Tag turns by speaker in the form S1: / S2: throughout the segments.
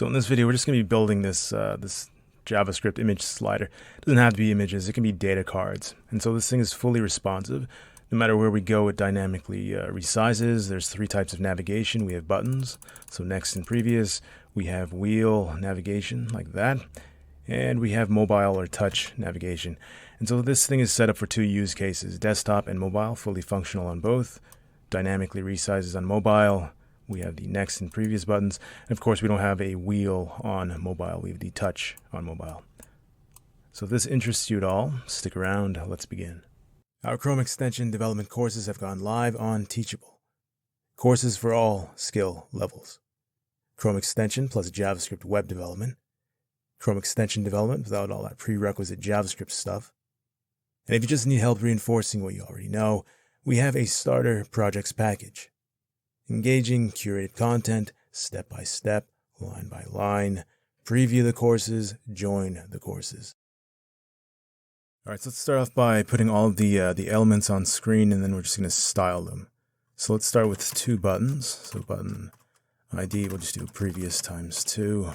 S1: So in this video, we're just going to be building this this JavaScript image slider. It doesn't have to be images, it can be data cards. And so this thing is fully responsive. No matter where we go, it dynamically resizes. There's three types of navigation. We have buttons, so next and previous. We have wheel navigation, like that. And we have mobile or touch navigation. And so this thing is set up for two use cases, desktop and mobile, fully functional on both. Dynamically resizes on mobile. We have the next and previous buttons. And of course, we don't have a wheel on mobile. We have the touch on mobile. So if this interests you at all, stick around. Let's begin. Our Chrome extension development courses have gone live on Teachable. Courses for all skill levels. Chrome extension plus JavaScript web development. Chrome extension development without all that prerequisite JavaScript stuff. And if you just need help reinforcing what you already know, we have a starter projects package. Engaging curated content, step by step, line by line. Preview the courses, join the courses. All right, so let's start off by putting all of the elements on screen, and then we're just going to style them. So let's start with two buttons. So button ID, we'll just do previous times 2.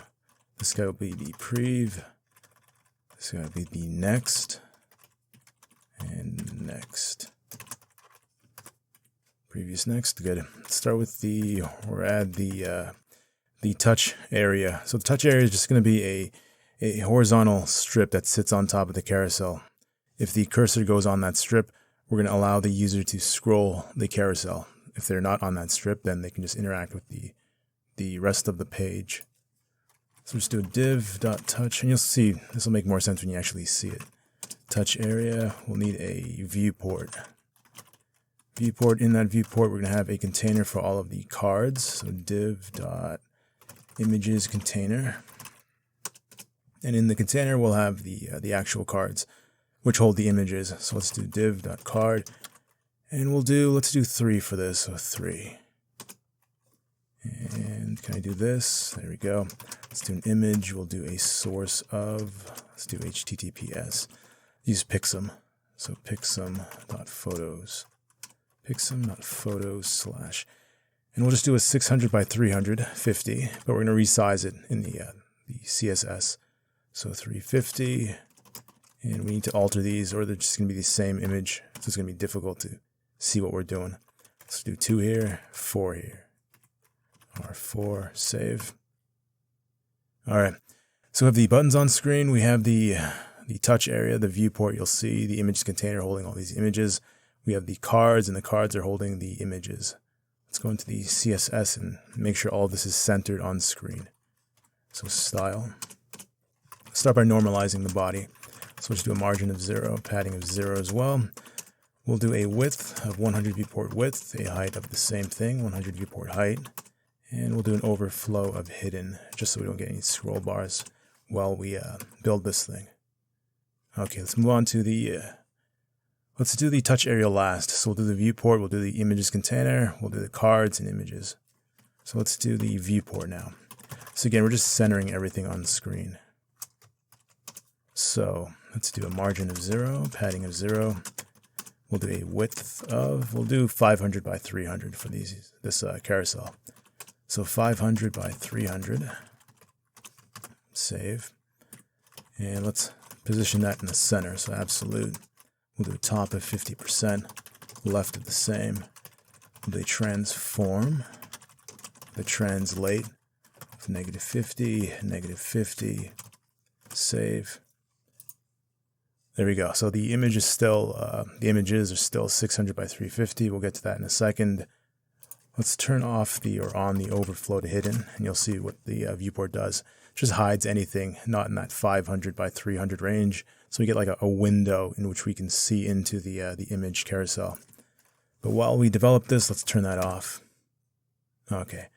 S1: This guy will be the prev. This guy will be the next. And next. Previous next, good. Let's start with add the touch area. So the touch area is just going to be a horizontal strip that sits on top of the carousel. If the cursor goes on that strip, we're going to allow the user to scroll the carousel. If they're not on that strip, then they can just interact with the rest of the page. So just do a div.touch, and you'll see this will make more sense when you actually see it. Touch area, we'll need a viewport. Viewport, in that viewport, we're going to have a container for all of the cards. So div.images container. And in the container, we'll have the actual cards, which hold the images. So let's do div.card. And let's do 3 for this. So 3. And can I do this? There we go. Let's do an image. We'll do a source of, let's do HTTPS. Use Pixum. So pixum.photos. Pixum.photos / and we'll just do a 600 by 350, but we're going to resize it in the CSS. So 350, and we need to alter these, or they're just going to be the same image, so it's going to be difficult to see what we're doing. Let's do 2 here, 4 here. R4, save. All right, so we have the buttons on screen. We have the touch area, the viewport. You'll see the image container holding all these images. We have the cards, and the cards are holding the images. Let's go into the CSS and make sure all of this is centered on screen. So style. Let's start by normalizing the body. So we'll just do a margin of 0, padding of 0 as well. We'll do a width of 100 viewport width, a height of the same thing, 100 viewport height. And we'll do an overflow of hidden, just so we don't get any scroll bars while we build this thing. Okay, let's move on to let's do the touch area last. So we'll do the viewport, we'll do the images container, we'll do the cards and images. So let's do the viewport now. So again, we're just centering everything on the screen. So let's do a margin of 0, padding of 0. We'll do a width of, we'll do 500 by 300 for this carousel. So 500 by 300. Save. And let's position that in the center, so absolute. We'll do a top of 50%, left of the same. We'll do a transform, the translate of -50, -50, save. There we go. So the image is still, the images are still 600 by 350. We'll get to that in a second. Let's turn off or on the overflow to hidden, and you'll see what the viewport does. It just hides anything not in that 500 by 300 range. So we get like a window in which we can see into the image carousel. But while we develop this, let's turn that off. Okay.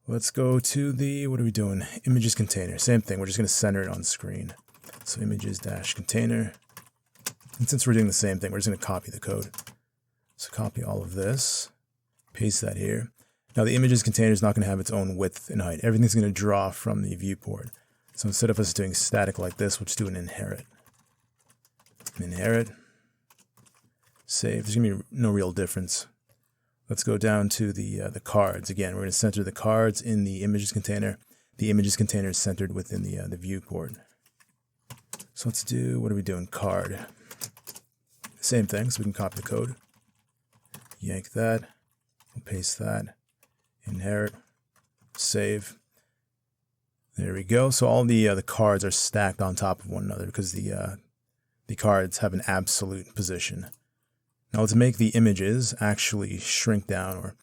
S1: Let's go to what are we doing? Images container. Same thing. We're just going to center it on screen. So images-container. And since we're doing the same thing, we're just going to copy the code. So copy all of this. Paste that here. Now the images container is not going to have its own width and height. Everything's going to draw from the viewport. So instead of us doing static like this, we'll just do an inherit. Inherit. Save. There's going to be no real difference. Let's go down to the cards. Again, we're going to center the cards in the images container. the images container is centered within the viewport. So let's do, what are we doing? Card. Same thing, so we can copy the code. Yank that, we'll paste that, inherit, save. There we go. So all the cards are stacked on top of one another because the cards have an absolute position. Now let's make the images actually shrink down or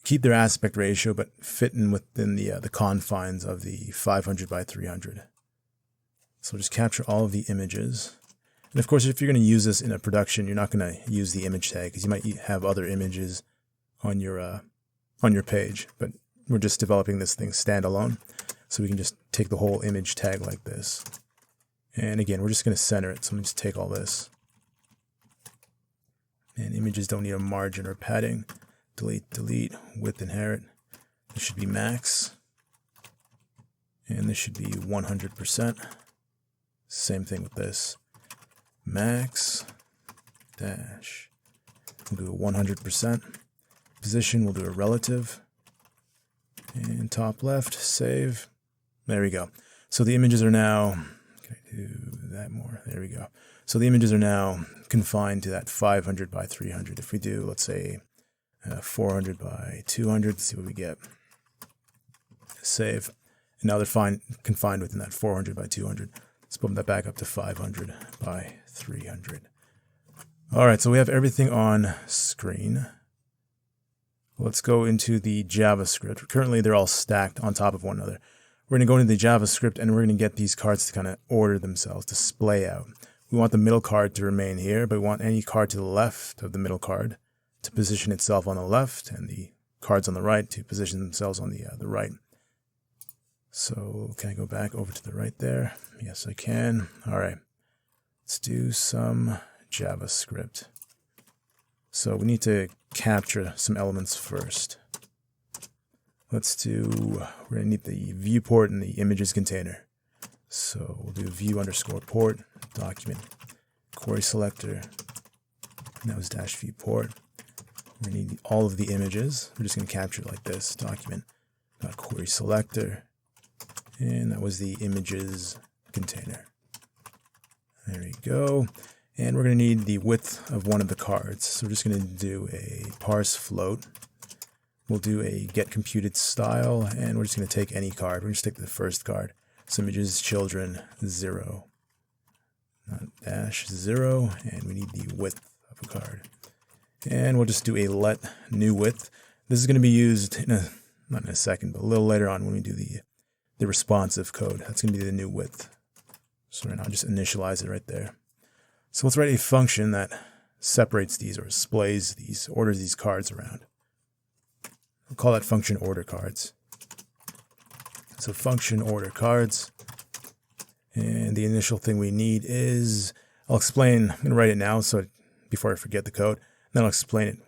S1: keep their aspect ratio, but fit in within the confines of the 500 by 300. So just capture all of the images. And of course, if you're going to use this in a production, you're not going to use the image tag because you might have other images on your page. But we're just developing this thing standalone, so we can just take the whole image tag like this. And again, we're just going to center it. So I'm going to just take all this. And images don't need a margin or padding. Delete, delete, width, inherit. This should be max. And this should be 100%. Same thing with this. Max, dash. We'll do a 100%. Position, we'll do a relative. And top left, save. There we go. So the images are now, can I do that more? There we go. So the images are now confined to that 500 by 300. If we do, let's say, 400 by 200, let's see what we get. Save. And now they're confined within that 400 by 200. Let's bump that back up to 500 by 300. All right, so we have everything on screen. Let's go into the JavaScript. Currently, they're all stacked on top of one another. We're going to go into the JavaScript, and we're going to get these cards to kind of order themselves, display out. We want the middle card to remain here, but we want any card to the left of the middle card to position itself on the left, and the cards on the right to position themselves on the right. So can I go back over to the right there? Yes, I can. All right. Let's do some JavaScript. So we need to capture some elements first. We're going to need the viewport and the images container. So we'll do view underscore port, document, query selector, and that was dash viewport. We're going to need all of the images. We're just going to capture it like this, document, query selector, and that was the images container. There we go. And we're going to need the width of one of the cards. So we're just going to do a parse float. We'll do a get computed style, and we're just going to take any card. We're going to take the first card. So images children 0, dash 0, and we need the width of a card. And we'll just do a let new width. This is going to be used not in a second, but a little later on when we do the responsive code. That's going to be the new width. So right now, just initialize it right there. So let's write a function that separates these or displays these, orders these cards around. We'll call that function order cards. So function order cards. And the initial thing we need is, I'm going to write it now so before I forget the code. Then I'll explain it.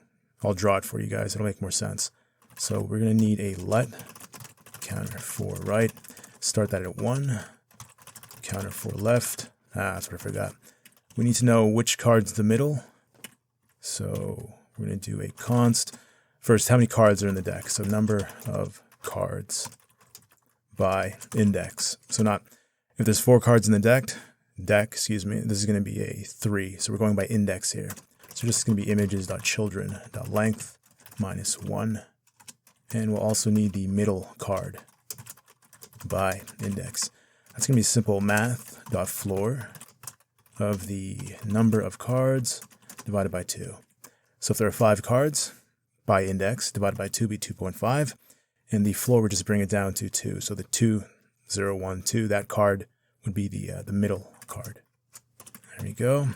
S1: I'll draw it for you guys. It'll make more sense. So we're going to need a let, counter for right. Start that at 1. Counter for left. That's what I forgot. We need to know which card's the middle. So we're going to do a const. First, how many cards are in the deck? So number of cards by index. So not, if there's 4 cards in the deck, this is going to be a 3. So we're going by index here. So this is going to be images.children.length minus 1. And we'll also need the middle card by index. That's going to be simple math.floor of the number of cards divided by 2. So if there are 5 cards, by index divided by 2 would be 2.5. And the floor would just bring it down to 2. So the 2, 0, 1, 2, that card would be the middle card. There we go.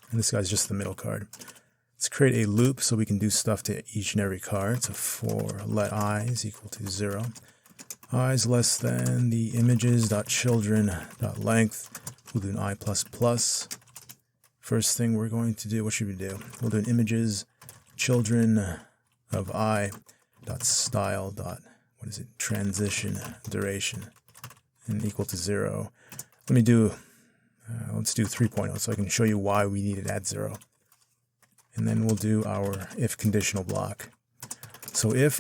S1: And this guy's just the middle card. Let's create a loop so we can do stuff to each and every card. So for let I is equal to 0. I is less than the images.children.length. We'll do an I++. First thing we're going to do, what should we do? We'll do an images children of I dot style dot, transition duration, and equal to 0. Let's do 3.0 so I can show you why we need it at 0. And then we'll do our if conditional block. So if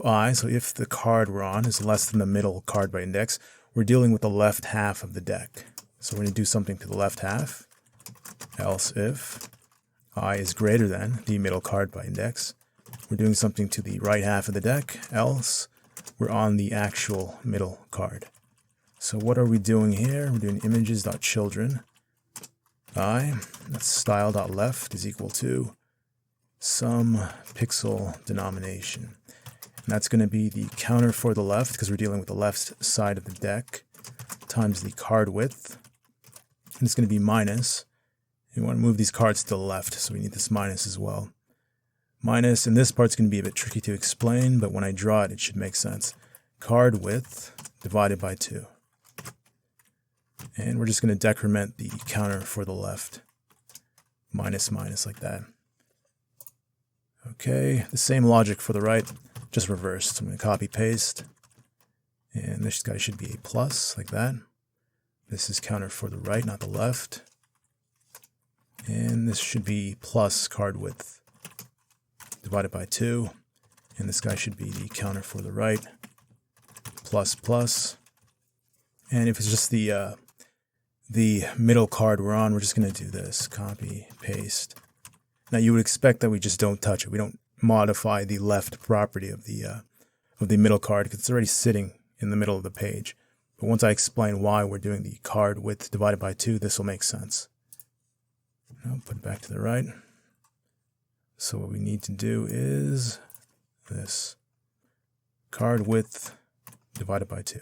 S1: the card we're on is less than the middle card by index, we're dealing with the left half of the deck. So we're going to do something to the left half, else if I is greater than the middle card by index, we're doing something to the right half of the deck, else we're on the actual middle card. So what are we doing here? We're doing images.children I, that's style.left is equal to some pixel denomination. And that's going to be the counter for the left, because we're dealing with the left side of the deck, times the card width. And it's going to be minus. We want to move these cards to the left, so we need this minus as well. Minus, and this part's going to be a bit tricky to explain, but when I draw it, it should make sense. Card width divided by 2. And we're just going to decrement the counter for the left. Minus, minus, like that. Okay, the same logic for the right, just reversed. So I'm going to copy, paste. And this guy should be a plus, like that. This is counter for the right, not the left. And this should be plus card width divided by 2. And this guy should be the counter for the right, plus, plus. And if it's just the middle card we're on, we're just going to do this, copy, paste. Now you would expect that we just don't touch it. We don't modify the left property of the middle card, because it's already sitting in the middle of the page. But once I explain why we're doing the card width divided by 2, this will make sense. Now put it back to the right. So what we need to do is this, card width divided by 2.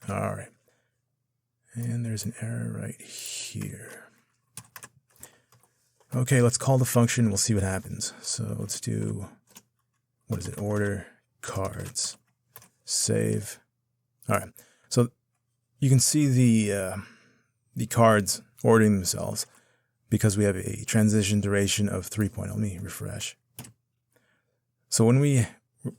S1: All right. And there's an error right here. Okay, let's call the function. We'll see what happens. So let's do, what is it? Order cards. Save. All right. So you can see the cards ordering themselves because we have a transition duration of 3 point. Let me refresh. So when we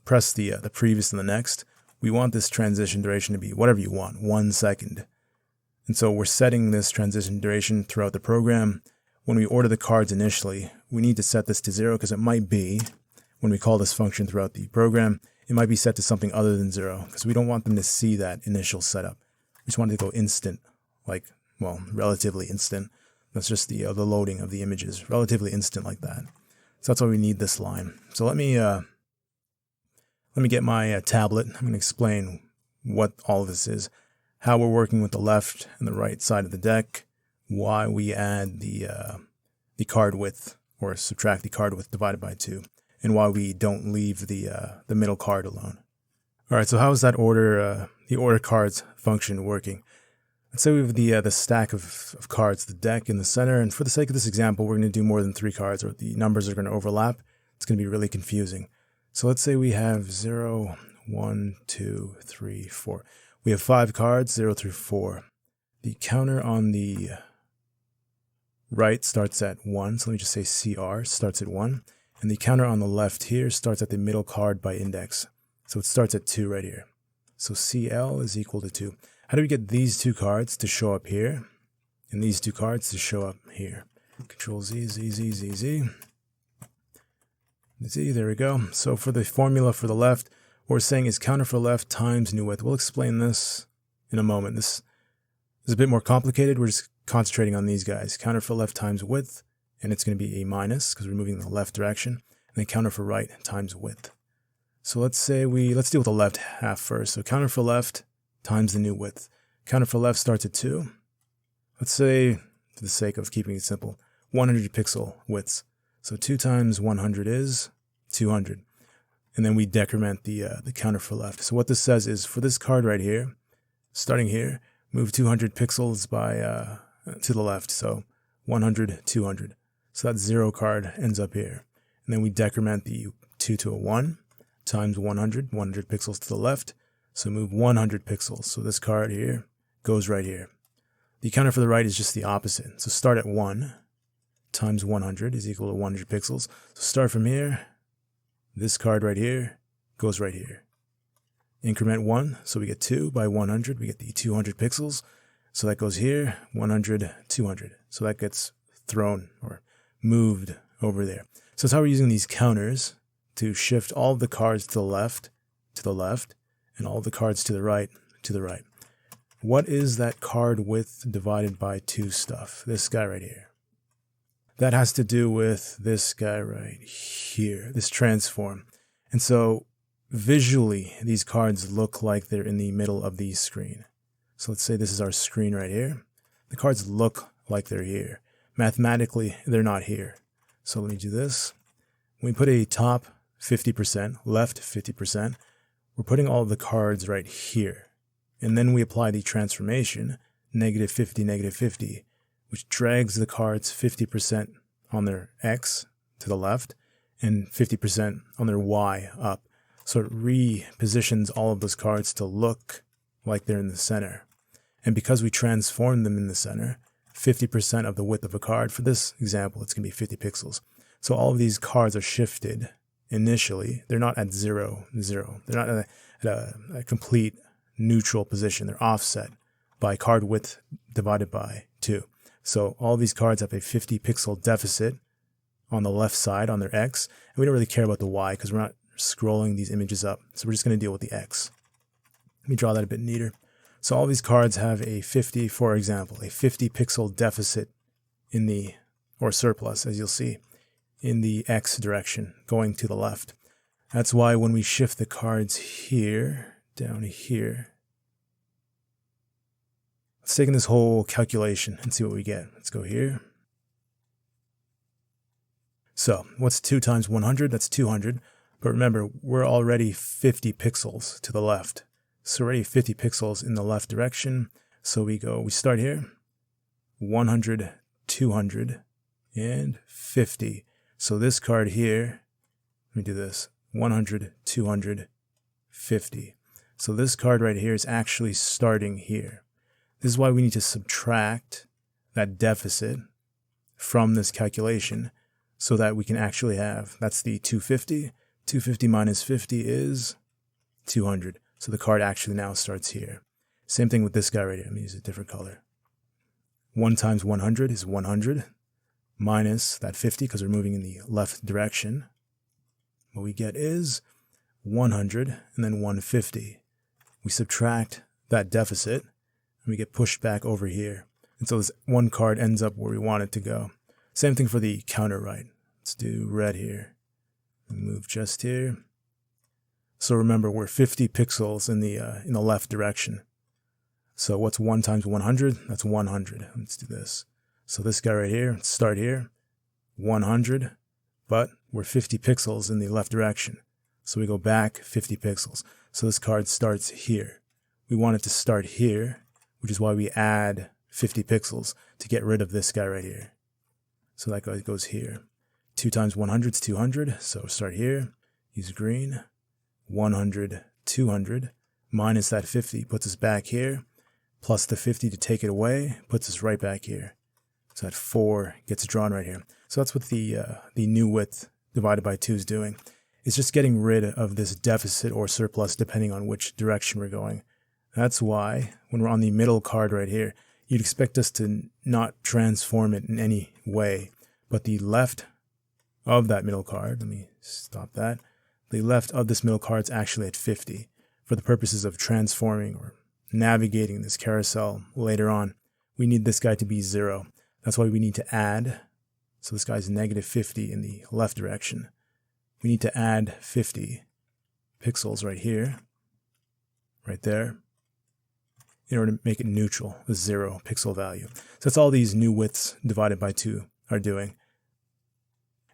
S1: press the previous and the next, we want this transition duration to be whatever you want, 1 second. And so we're setting this transition duration throughout the program. When we order the cards initially, we need to set this to 0, because it might be, when we call this function throughout the program, it might be set to something other than 0, because we don't want them to see that initial setup. We just want it to go instant, like, well, relatively instant. That's just the loading of the images, relatively instant like that. So that's why we need this line. So let me get my tablet. I'm going to explain what all of this is, how we're working with the left and the right side of the deck, why we add the card width, or subtract the card width divided by 2, and why we don't leave the middle card alone. All right, so how is that the order cards function working? Let's say we have the stack of cards, the deck in the center, and for the sake of this example, we're going to do more than 3 cards, or the numbers are going to overlap. It's going to be really confusing. So let's say we have 0, 1, 2, 3, 4. We have 5 cards, 0 through 4. The counter on the right starts at 1, so let me just say CR starts at 1. And the counter on the left here starts at the middle card by index. So it starts at 2 right here. So CL is equal to 2. How do we get these 2 cards to show up here, and these 2 cards to show up here? Control Z, Z, Z, Z, Z. Z, there we go. So for the formula for the left, what we're saying is counter for left times new width. We'll explain this in a moment. This is a bit more complicated. We're just concentrating on these guys. Counter for left times width, and it's going to be a minus because we're moving in the left direction. And then counter for right times width. So let's deal with the left half first. So counter for left times the new width. Counter for left starts at 2. Let's say, for the sake of keeping it simple, 100 pixel widths. So 2 times 100 is 200. And then we decrement the counter for left. So what this says is, for this card right here, starting here, move 200 pixels by to the left. So 100, 200. So that 0 card ends up here. And then we decrement the 2 to a 1 times 100, 100 pixels to the left. So move 100 pixels. So this card here goes right here. The counter for the right is just the opposite. So start at 1 times 100 is equal to 100 pixels. So start from here. This card right here goes right here. Increment 1, so we get 2 by 100. We get the 200 pixels. So that goes here, 100, 200. So that gets thrown or moved over there. So that's how we're using these counters to shift all of the cards to the left, and all the cards to the right, What is that card width divided by 2 stuff? This guy right here. That has to do with this guy right here, this transform. And so visually, these cards look like they're in the middle of the screen. So let's say this is our screen right here. The cards look like they're here. Mathematically, they're not here. So let me do this. When we put a top 50%, left 50%, we're putting all of the cards right here. And then we apply the transformation, -50, -50, which drags the cards 50% on their X to the left and 50% on their Y up. So it repositions all of those cards to look like they're in the center. And because we transform them in the center, 50% of the width of a card, for this example, it's going to be 50 pixels. So all of these cards are shifted initially. They're not at 0, 0. They're not at a complete neutral position. They're offset by card width divided by 2. So all these cards have a 50 pixel deficit on the left side on their X. And we don't really care about the Y because we're not scrolling these images up. So we're just going to deal with the X. Let me draw that a bit neater. So all these cards have a 50, for example, a 50 pixel deficit in the, or surplus, as you'll see, in the X direction going to the left. That's why when we shift the cards here, down here, let's take in this whole calculation and see what we get. Let's go here. So what's 2 times 100? That's 200. But remember, we're already 50 pixels to the left. So already 50 pixels in the left direction. So we start here, 100, 200, and 50. So this card here, let me do this, 100, 200, 50. So this card right here is actually starting here. This is why we need to subtract that deficit from this calculation so that we can actually have, that's the 250. 250 minus 50 is 200. So the card actually now starts here. Same thing with this guy right here. Let me use a different color. 1 times 100 is 100 minus that 50 because we're moving in the left direction. What we get is 100 and then 150. We subtract that deficit and we get pushed back over here. And so this one card ends up where we want it to go. Same thing for the counter right. Let's do red here. Move just here. So remember, we're 50 pixels in the left direction. So what's 1 times 100? That's 100. Let's do this. So this guy right here, start here, 100, but we're 50 pixels in the left direction. So we go back 50 pixels. So this card starts here. We want it to start here, which is why we add 50 pixels to get rid of this guy right here. So that guy goes here. 2 times 100 is 200. So start here, use green. 100, 200, minus that 50 puts us back here, plus the 50 to take it away puts us right back here. So that 4 gets drawn right here. So that's what the new width divided by 2 is doing. It's just getting rid of this deficit or surplus depending on which direction we're going. That's why when we're on the middle card right here, you'd expect us to not transform it in any way, but the left of that middle card, let me stop that. The left of this middle card is actually at 50 for the purposes of transforming or navigating this carousel later on. We need this guy to be 0. That's why we need to add. So this guy's -50 in the left direction. We need to add 50 pixels right here, right there, in order to make it neutral, the 0 pixel value. So that's all these new widths divided by 2 are doing.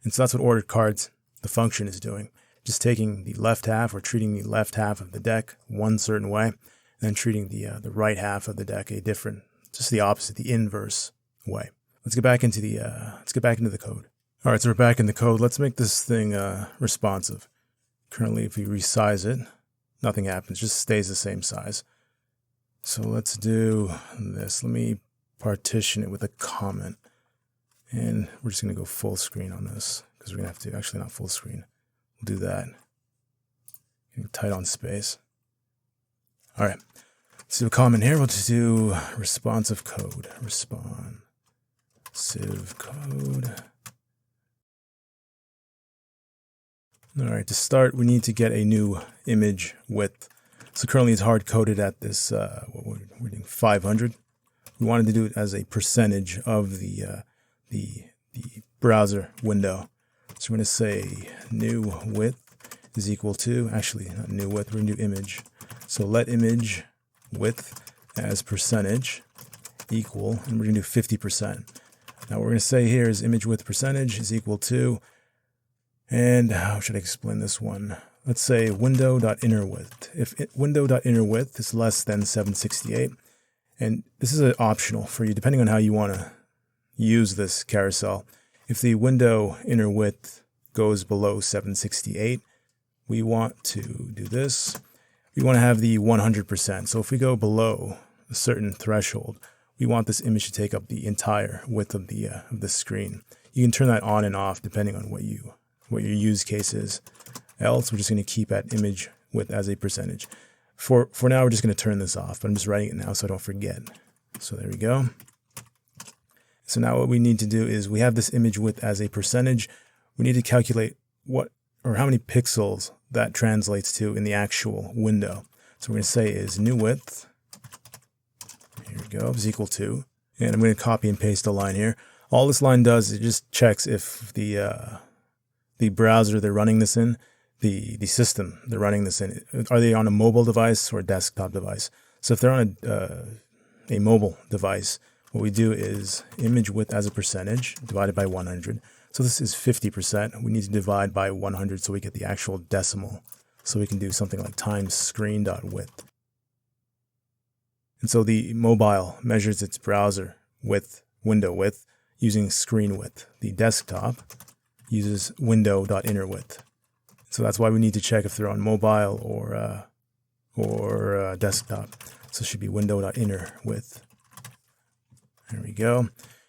S1: And so that's what ordered cards, the function, is doing. Just taking the left half or treating the left half of the deck one certain way, and then treating the right half of the deck a different, just the opposite, the inverse way. Let's get back into the code. All right, so we're back in the code. Let's make this thing responsive. Currently, if we resize it, nothing happens, just stays the same size. So let's do this. Let me partition it with a comment. And we're just going to go full screen on this because we're going to have to, actually not full screen. We'll do that. Getting tight on space. All right. Let's do a comment here. We'll just do responsive code. Responsive code. All right, to start, we need to get a new image width. So currently it's hard coded at this, we're doing 500. We wanted to do it as a percentage of the browser window. So we're going to say new width is equal to, actually not new width, we're going to do image. So let image width as percentage equal, and we're going to do 50%. Now what we're going to say here is image width percentage is equal to, and how should I explain this one? Let's say window.innerWidth. If window.innerWidth is less than 768, and this is optional for you depending on how you want to use this carousel. If the window inner width goes below 768, we want to do this. We want to have the 100%. So if we go below a certain threshold, we want this image to take up the entire width of the screen. You can turn that on and off depending on what your use case is. Else, we're just going to keep at image width as a percentage. For now, we're just going to turn this off, but I'm just writing it now so I don't forget. So there we go. So now what we need to do is we have this image width as a percentage. We need to calculate what or how many pixels that translates to in the actual window. So we're going to say is new width, here we go, is equal to, and I'm going to copy and paste a line here. All this line does is it just checks if the browser they're running this in, the system they're running this in, are they on a mobile device or a desktop device? So if they're on a mobile device, what we do is image width as a percentage divided by 100. So this is 50%. We need to divide by 100 so we get the actual decimal. So we can do something like times screen.width. And so the mobile measures its browser width, window width, using screen width. The desktop uses window.innerWidth. So that's why we need to check if they're on mobile or desktop. So it should be window.innerWidth. There we go.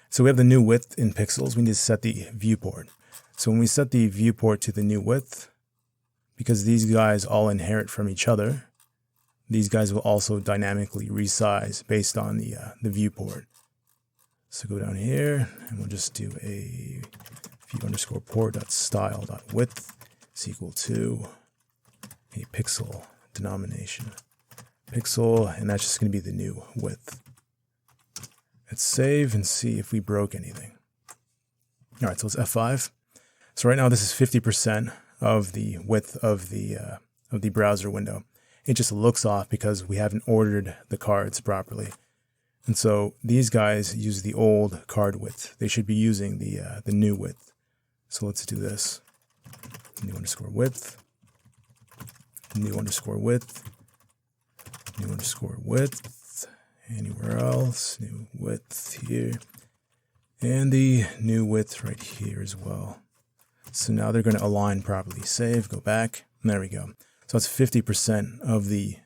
S1: So we have the new width in pixels. We need to set the viewport. So when we set the viewport to the new width, because these guys all inherit from each other, these guys will also dynamically resize based on the viewport. So go down here and we'll just do a view_port.style.width is equal to a pixel denomination. Pixel, and that's just going to be the new width. Let's save and see if we broke anything. All right, so it's F5. So right now this is 50% of the width of the browser window. It just looks off because we haven't ordered the cards properly. And so these guys use the old card width. They should be using the new width. So let's do this. New_width, new_width, new_width. Anywhere else, new width here, and the new width right here as well. So now they're going to align properly. Save, go back, and there we go. So it's 50% of the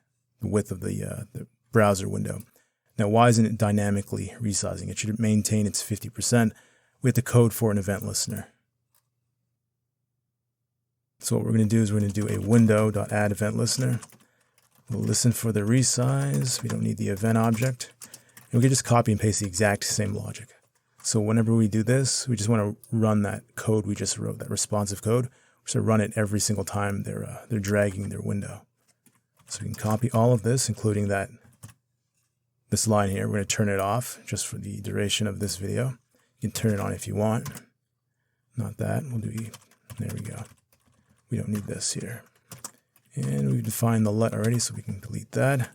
S1: width of the browser window. Now, why isn't it dynamically resizing? It should maintain its 50%. We have to code for an event listener. So what we're going to do is we're going to do a window.add event listener. We'll listen for the resize. We don't need the event object. And we can just copy and paste the exact same logic. So whenever we do this, we just want to run that code we just wrote, that responsive code. So run it every single time they're dragging their window. So we can copy all of this, including this line here. We're going to turn it off just for the duration of this video. You can turn it on if you want. Not that. We'll do, there we go. We don't need this here. And we've defined the let already, so we can delete that.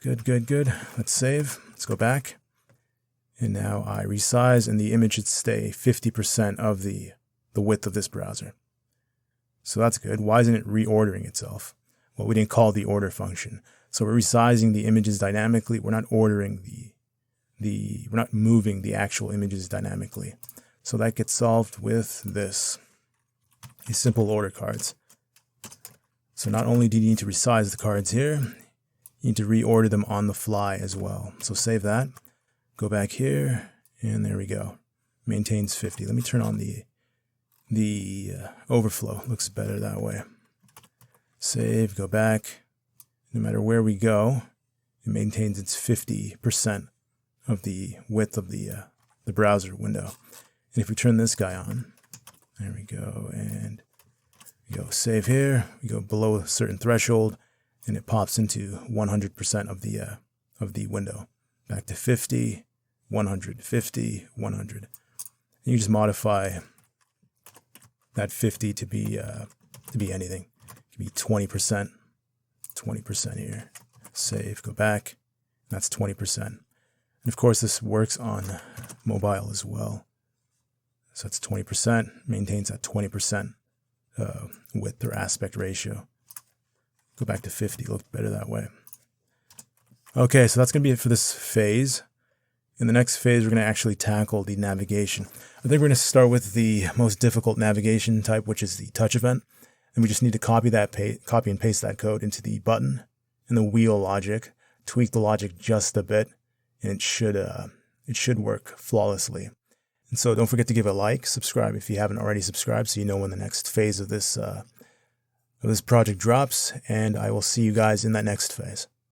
S1: Good, good, good. Let's save. Let's go back. And now I resize, and the image should stay 50% of the width of this browser. So that's good. Why isn't it reordering itself? Well, we didn't call the order function. So we're resizing the images dynamically. We're not ordering we're not moving the actual images dynamically. So that gets solved with this. These simple order cards. So not only do you need to resize the cards here, you need to reorder them on the fly as well. So save that, go back here, and there we go. Maintains 50. Let me turn on the overflow. Looks better that way. Save, go back. No matter where we go, it maintains its 50% of the width of the browser window. And if we turn this guy on, there we go, and We go save here. We go below a certain threshold, and it pops into 100% of the window. Back to 50, 100, 50, 100. You just modify that 50 to be anything. It could be 20%, 20% here. Save, go back. That's 20%. And of course, this works on mobile as well. So it's 20%, maintains that 20% width or aspect ratio. Go back to 50, looked better that way. Okay, so that's going to be it for this phase. In the next phase, we're going to actually tackle the navigation. I think we're going to start with the most difficult navigation type, which is the touch event. And we just need to copy and paste that code into the button and the wheel logic, tweak the logic just a bit, and it should work flawlessly. And so don't forget to give a like, subscribe if you haven't already subscribed, so you know when the next phase of this project drops. And I will see you guys in that next phase.